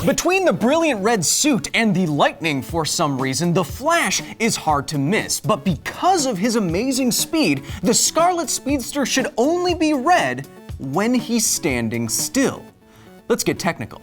Between the brilliant red suit and the lightning, for some reason, the Flash is hard to miss. But because of his amazing speed, the Scarlet Speedster should only be red when he's standing still. Let's get technical.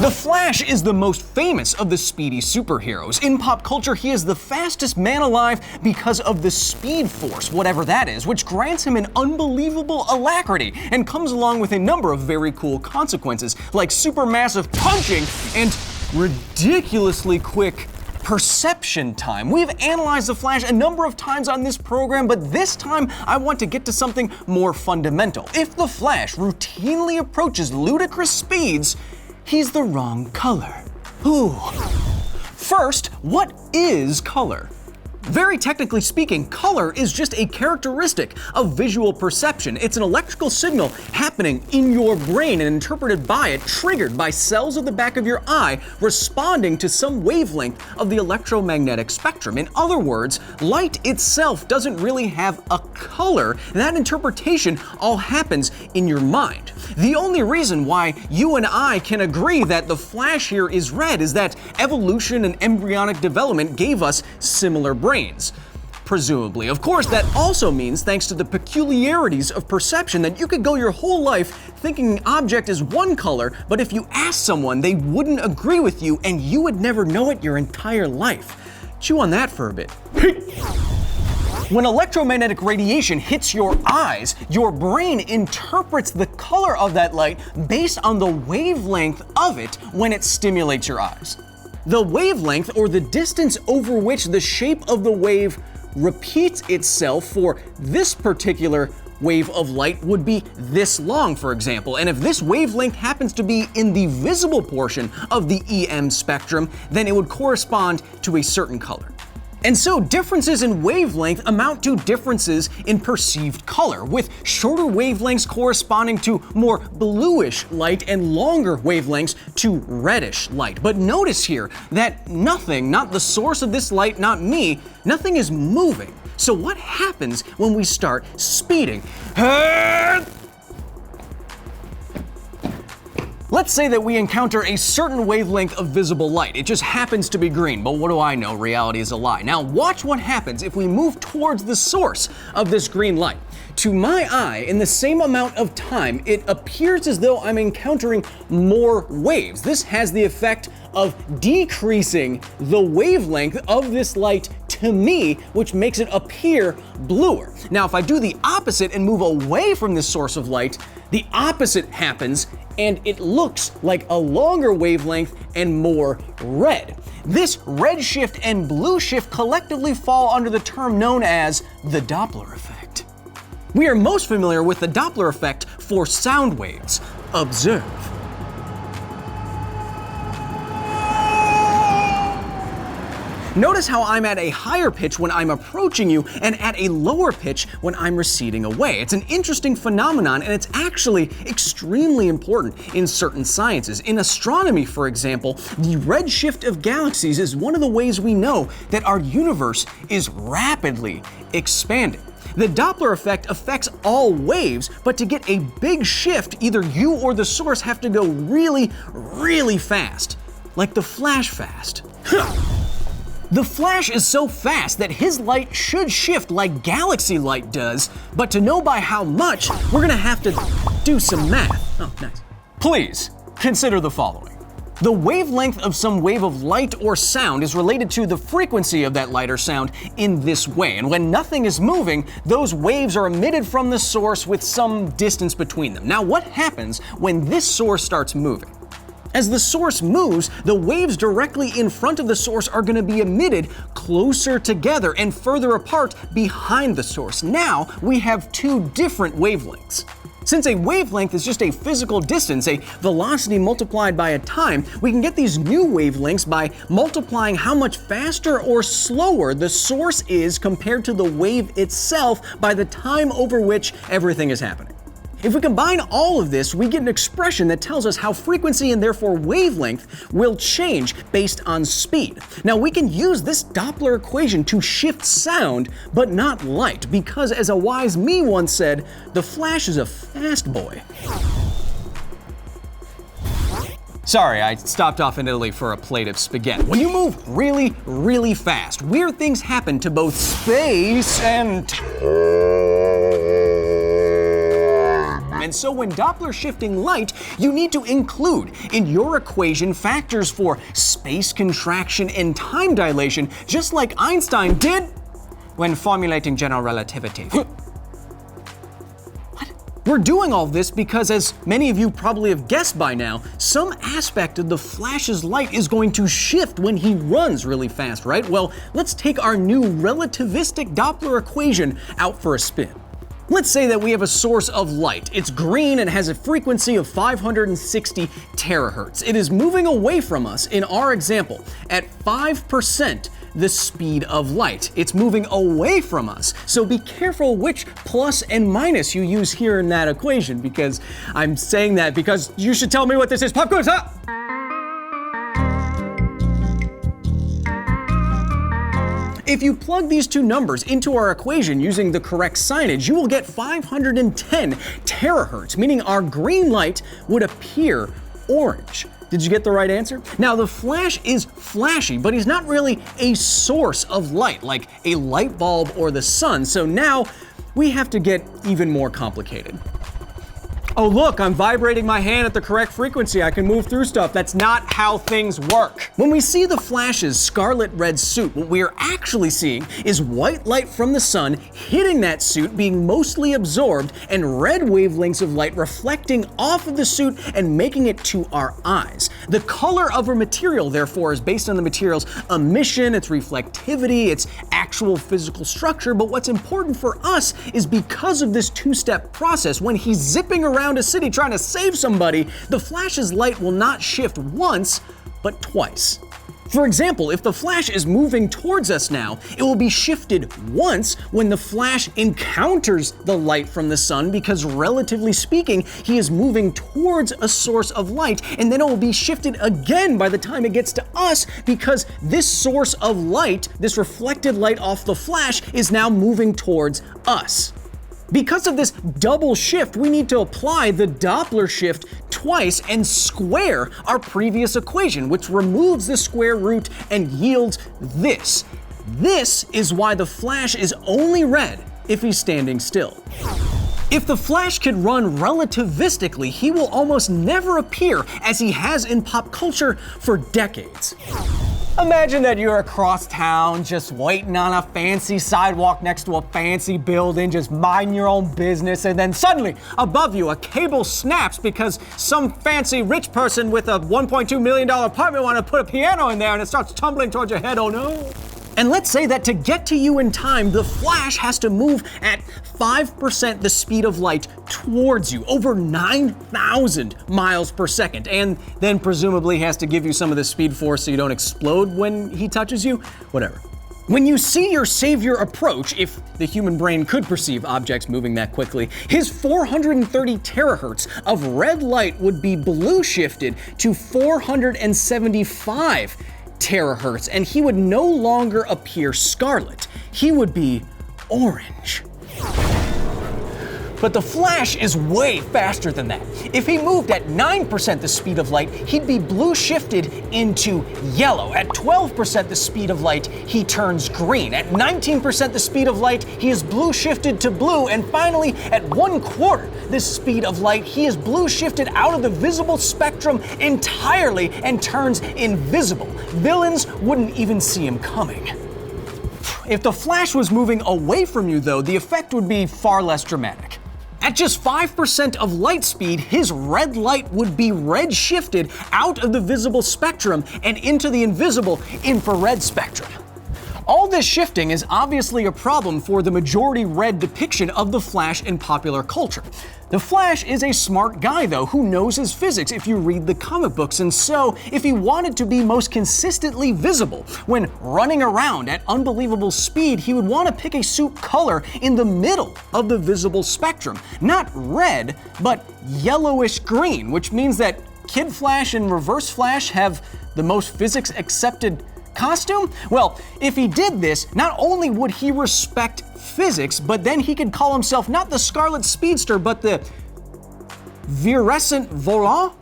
The Flash is the most famous of the speedy superheroes. In pop culture, he is the fastest man alive because of the Speed Force, whatever that is, which grants him an unbelievable alacrity and comes along with a number of very cool consequences, like supermassive punching and ridiculously quick perception time. We've analyzed the Flash a number of times on this program, but this time I want to get to something more fundamental. If the Flash routinely approaches ludicrous speeds, he's the wrong color. Ooh. First, what is color? Very technically speaking, color is just a characteristic of visual perception. It's an electrical signal happening in your brain and interpreted by it, triggered by cells of the back of your eye responding to some wavelength of the electromagnetic spectrum. In other words, light itself doesn't really have a color. That interpretation all happens in your mind. The only reason why you and I can agree that the Flash here is red is that evolution and embryonic development gave us similar brains. Presumably. Of course, that also means, thanks to the peculiarities of perception, that you could go your whole life thinking an object is one color, but if you asked someone, they wouldn't agree with you and you would never know it your entire life. Chew on that for a bit. When electromagnetic radiation hits your eyes, your brain interprets the color of that light based on the wavelength of it when it stimulates your eyes. The wavelength, or the distance over which the shape of the wave repeats itself for this particular wave of light, would be this long, for example. And if this wavelength happens to be in the visible portion of the EM spectrum, then it would correspond to a certain color. And so differences in wavelength amount to differences in perceived color, with shorter wavelengths corresponding to more bluish light and longer wavelengths to reddish light. But notice here that nothing, not the source of this light, not me, nothing is moving. So what happens when we start speeding? Let's say that we encounter a certain wavelength of visible light. It just happens to be green, but what do I know? Reality is a lie. Now watch what happens if we move towards the source of this green light. To my eye, in the same amount of time, it appears as though I'm encountering more waves. This has the effect of decreasing the wavelength of this light to me, which makes it appear bluer. Now, if I do the opposite and move away from this source of light, the opposite happens and it looks like a longer wavelength and more red. This red shift and blue shift collectively fall under the term known as the Doppler effect. We are most familiar with the Doppler effect for sound waves. Observe. Notice how I'm at a higher pitch when I'm approaching you and at a lower pitch when I'm receding away. It's an interesting phenomenon, and it's actually extremely important in certain sciences. In astronomy, for example, the redshift of galaxies is one of the ways we know that our universe is rapidly expanding. The Doppler effect affects all waves, but to get a big shift, either you or the source have to go really, really fast, like the Flash fast. The Flash is so fast that his light should shift like galaxy light does, but to know by how much, we're gonna have to do some math. Oh, nice. Please, consider the following. The wavelength of some wave of light or sound is related to the frequency of that light or sound in this way, and when nothing is moving, those waves are emitted from the source with some distance between them. Now, what happens when this source starts moving? As the source moves, the waves directly in front of the source are going to be emitted closer together and further apart behind the source. Now we have two different wavelengths. Since a wavelength is just a physical distance, a velocity multiplied by a time, we can get these new wavelengths by multiplying how much faster or slower the source is compared to the wave itself by the time over which everything is happening. If we combine all of this, we get an expression that tells us how frequency and therefore wavelength will change based on speed. Now we can use this Doppler equation to shift sound, but not light, because as a wise me once said, the Flash is a fast boy. Sorry, I stopped off in Italy for a plate of spaghetti. When you move really, really fast, weird things happen to both space and time. And so when Doppler shifting light, you need to include in your equation factors for space contraction and time dilation, just like Einstein did when formulating general relativity. We're doing all this because, as many of you probably have guessed by now, some aspect of the Flash's light is going to shift when he runs really fast, right? Well, let's take our new relativistic Doppler equation out for a spin. Let's say that we have a source of light. It's green and has a frequency of 560 terahertz. It is moving away from us in our example at 5% the speed of light. It's moving away from us. So be careful which plus and minus you use here in that equation, because I'm saying that because you should tell me what this is. Pop quiz, huh? If you plug these two numbers into our equation using the correct signage, you will get 510 terahertz, meaning our green light would appear orange. Did you get the right answer? Now, the Flash is flashy, but he's not really a source of light, like a light bulb or the sun. So now we have to get even more complicated. Oh look, I'm vibrating my hand at the correct frequency. I can move through stuff. That's not how things work. When we see the Flash's scarlet red suit, what we are actually seeing is white light from the sun hitting that suit, being mostly absorbed, and red wavelengths of light reflecting off of the suit and making it to our eyes. The color of a material, therefore, is based on the material's emission, its reflectivity, its actual physical structure. But what's important for us is because of this two-step process, when he's zipping around a city trying to save somebody, the Flash's light will not shift once, but twice. For example, if the Flash is moving towards us now, it will be shifted once when the Flash encounters the light from the sun, because relatively speaking, he is moving towards a source of light, and then it will be shifted again by the time it gets to us, because this source of light, this reflected light off the Flash, is now moving towards us. Because of this double shift, we need to apply the Doppler shift twice and square our previous equation, which removes the square root and yields this. This is why the Flash is only red if he's standing still. If the Flash could run relativistically, he will almost never appear, as he has in pop culture for decades. Imagine that you're across town just waiting on a fancy sidewalk next to a fancy building, just minding your own business, and then suddenly above you a cable snaps because some fancy rich person with a $1.2 million apartment wanted to put a piano in there and it starts tumbling towards your head. Oh no. And let's say that to get to you in time, the Flash has to move at 5% the speed of light towards you, over 9,000 miles per second, and then presumably has to give you some of the speed force so you don't explode when he touches you, whatever. When you see your savior approach, if the human brain could perceive objects moving that quickly, his 430 terahertz of red light would be blue shifted to 475 terahertz, and he would no longer appear scarlet. He would be orange. But the Flash is way faster than that. If he moved at 9% the speed of light, he'd be blue shifted into yellow. At 12% the speed of light, he turns green. At 19% the speed of light, he is blue shifted to blue. And finally, at 1/4 the speed of light, he is blue shifted out of the visible spectrum entirely and turns invisible. Villains wouldn't even see him coming. If the Flash was moving away from you, though, the effect would be far less dramatic. At just 5% of light speed, his red light would be red shifted out of the visible spectrum and into the invisible infrared spectrum. All this shifting is obviously a problem for the majority read depiction of the Flash in popular culture. The Flash is a smart guy, though, who knows his physics if you read the comic books, and so if he wanted to be most consistently visible when running around at unbelievable speed, he would want to pick a suit color in the middle of the visible spectrum. Not red, but yellowish green, which means that Kid Flash and Reverse Flash have the most physics accepted costume? Well, if he did this, not only would he respect physics, but then he could call himself not the Scarlet Speedster, but the Virescent Volant?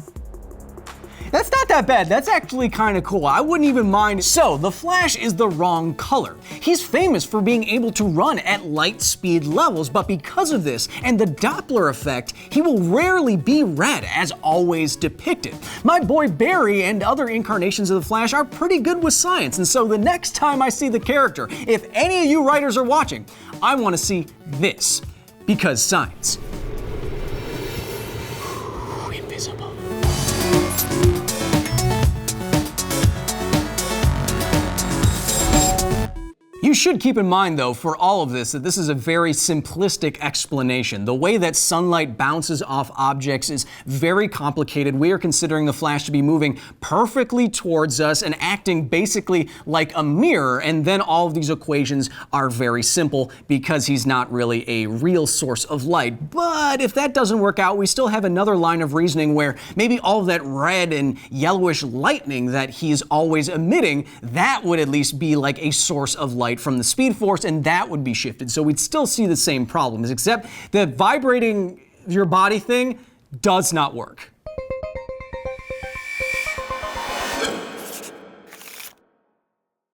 That's not that bad. That's actually kind of cool. I wouldn't even mind. So, the Flash is the wrong color. He's famous for being able to run at light speed levels, but because of this and the Doppler effect, he will rarely be red as always depicted. My boy Barry and other incarnations of the Flash are pretty good with science, and so the next time I see the character, if any of you writers are watching, I want to see this. Because science. Invisible. You should keep in mind, though, for all of this, that this is a very simplistic explanation. The way that sunlight bounces off objects is very complicated. We are considering the Flash to be moving perfectly towards us and acting basically like a mirror, and then all of these equations are very simple because he's not really a real source of light. But if that doesn't work out, we still have another line of reasoning where maybe all of that red and yellowish lightning that he's always emitting, that would at least be like a source of light from the Speed Force, and that would be shifted. So we'd still see the same problems, except the vibrating your body thing does not work.